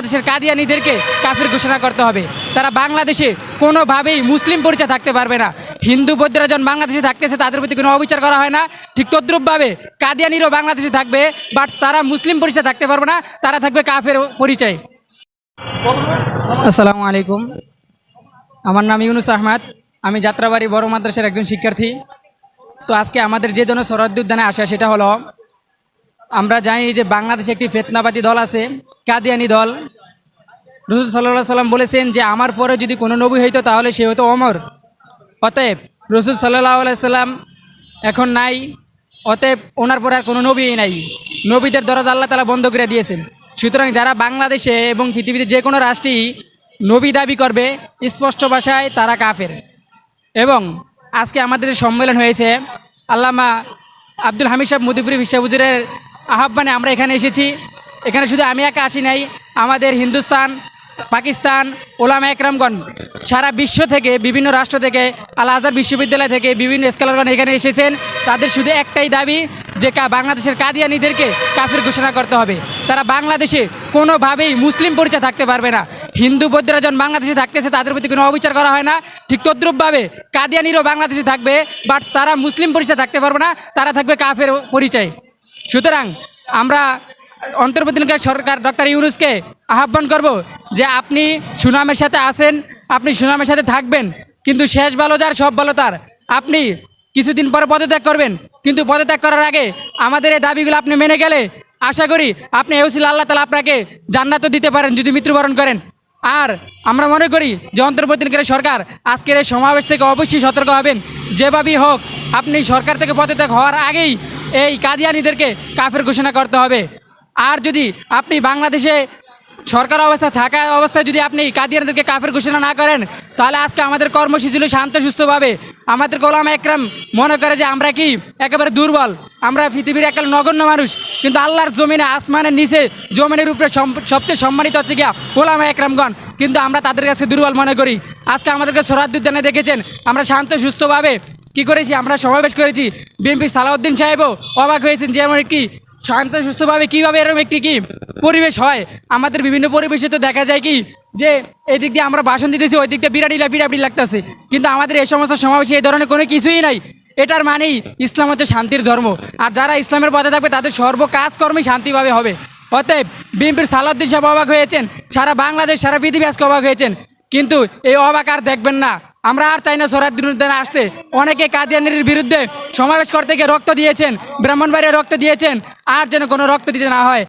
বাংলাদেশের কাদিয়ানীদেরকে কাফের ঘোষণা করতে হবে। তারা বাংলাদেশে কোনোভাবেই মুসলিম পরিচয় থাকতে পারবে না। হিন্দু বৌদ্ধরা যখন বাংলাদেশে থাকতেছে তাদের প্রতি কোনো অবিচার করা হয় না, ঠিক তদ্রূপভাবে কাদিয়ানীরও বাংলাদেশে থাকবে, বাট তারা মুসলিম পরিচয় থাকতে পারবে না, তারা থাকবে কাফের পরিচয়। আসসালামু আলাইকুম, আমার নাম ইউনুস আহমদ, আমি যাত্রাবাড়ি বড় মাদ্রাসার একজন শিক্ষার্থী। তো আজকে আমাদের যে জন্য শরৎ উদ্যানে আসা সেটা হলো, আমরা জানি যে বাংলাদেশে একটি ফিতনাবাদী দল আছে, কাদিয়ানী দল। রাসূল সাল্লাল্লাহু আলাইহি সাল্লাম বলেছেন যে আমার পরে যদি কোনো নবী হইতো তাহলে সে হতো ওমর। অতএব রাসূল সাল্লাল্লাহু আলাইহি সাল্লাম এখন নাই, অতএব ওনার পরে আর কোনো নবীই নাই। নবীদের দরজা আল্লাহ তাআলা বন্ধ করে দিয়েছেন। সুতরাং যারা বাংলাদেশে এবং পৃথিবীতে যে কোনো রাষ্ট্রেই নবী দাবি করবে, স্পষ্ট ভাষায় তারা কাফের। এবং আজকে আমাদের যে সম্মেলন হয়েছে, আল্লামা আব্দুল হামিদ সাহেব মদিপুরি বিশ্বহুজুরের আহ্বানে আমরা এখানে এসেছি। এখানে শুধু আমি একা আসি নাই, আমাদের হিন্দুস্তান, পাকিস্তান, ওলামা একরামগণ সারা বিশ্ব থেকে, বিভিন্ন রাষ্ট্র থেকে, আল আজহার বিশ্ববিদ্যালয় থেকে বিভিন্ন স্কলারগণ এখানে এসেছেন। তাদের শুধু একটাই দাবি যে বাংলাদেশের কাদিয়ানীদেরকে কাফের ঘোষণা করতে হবে। তারা বাংলাদেশে কোনোভাবেই মুসলিম পরিচয় থাকতে পারবে না। হিন্দু বৌদ্ধরা যখন বাংলাদেশে থাকতেছে তাদের প্রতি কোনো অবিচার করা হয় না, ঠিক তদ্রূপভাবে কাদিয়ানীরও বাংলাদেশে থাকবে, বাট তারা মুসলিম পরিচয় থাকতে পারবে না, তারা থাকবে কাফের পরিচয়। সুতরাং আমরা অন্তর্বর্তীকালীন সরকার ডক্টর ইউনূসকে আহ্বান করব যে আপনি সুনামের সাথে আসেন, আপনি সুনামের সাথে থাকবেন, কিন্তু শেষ ভালো যার সব ভালো তার। আপনি কিছুদিন পরে পদত্যাগ করবেন, কিন্তু পদত্যাগ করার আগে আমাদের এই দাবিগুলো আপনি মেনে গেলে আশা করি আপনি এউসিল আল্লাহ তাআলা আপনাকে জান্নাতও দিতে পারেন যদি মৃত্যুবরণ করেন। আর আমরা মনে করি যে অন্তর্বর্তীকালীন সরকার আজকের এই সমাবেশ থেকে অবশ্যই সতর্ক হবেন। যেভাবেই হোক আপনি সরকার থেকে পদত্যাগ হওয়ার আগেই এই কাদিয়ানীদেরকে কাফের ঘোষণা করতে হবে। আর যদি আপনি বাংলাদেশে সরকার অবস্থা থাকা অবস্থায় যদি আপনি কাদিয়ানীদেরকে কাফের ঘোষণা না করেন, তাহলে আজকে আমাদের কর্মসূচি ছিল শান্ত সুস্থভাবে। আমাদের ওলামা একরাম মনে করে যে আমরা কি একেবারে দুর্বল, আমরা পৃথিবীর একেবারে নগণ্য মানুষ, কিন্তু আল্লাহর জমিনে, আসমানের নিচে, জমিনের উপরে সবচেয়ে সম্মানিত হচ্ছে গিয়া ওলামা একরামগণ, কিন্তু আমরা তাদের কাছে দুর্বল মনে করি। আজকে আমাদেরকে শরৎ উদ্যানে দেখেছেন আমরা শান্ত সুস্থভাবে কি করেছি, আমরা সমাবেশ করেছি। বিএনপি সালাউদ্দিন সাহেবও অবাক হয়েছেন যে এমন একটি শান্ত সুস্থভাবে কীভাবে এরকম একটি কি পরিবেশ হয়। আমাদের বিভিন্ন পরিবেশে তো দেখা যায় কি যে এদিক দিয়ে আমরা ভাষণ দিতেছি, ওই দিক দিয়ে বিরাটি লাগতেছে, কিন্তু আমাদের এই সমস্ত সমাবেশে এই ধরনের কোনো কিছুই নাই। এটার মানেই ইসলাম হচ্ছে শান্তির ধর্ম, আর যারা ইসলামের পথে থাকবে তাদের সর্বকাজকর্মই শান্তিভাবে হবে। অতএব বিএনপির সালাউদ্দিন সাহেব অবাক হয়েছেন, সারা বাংলাদেশ, সারা পৃথিবী আজকে অবাক হয়েছেন, কিন্তু এই অবাক আর দেখবেন না। আমরা আর চাই না শরৎ উদ্যানে আসতে। অনেকে কাদিয়ানীর বিরুদ্ধে সমাবেশ করতে গিয়ে রক্ত দিয়েছেন, ব্রাহ্মণবাড়িয়ায় রক্ত দিয়েছেন, আর যেন কোনো রক্ত দিতে না হয়।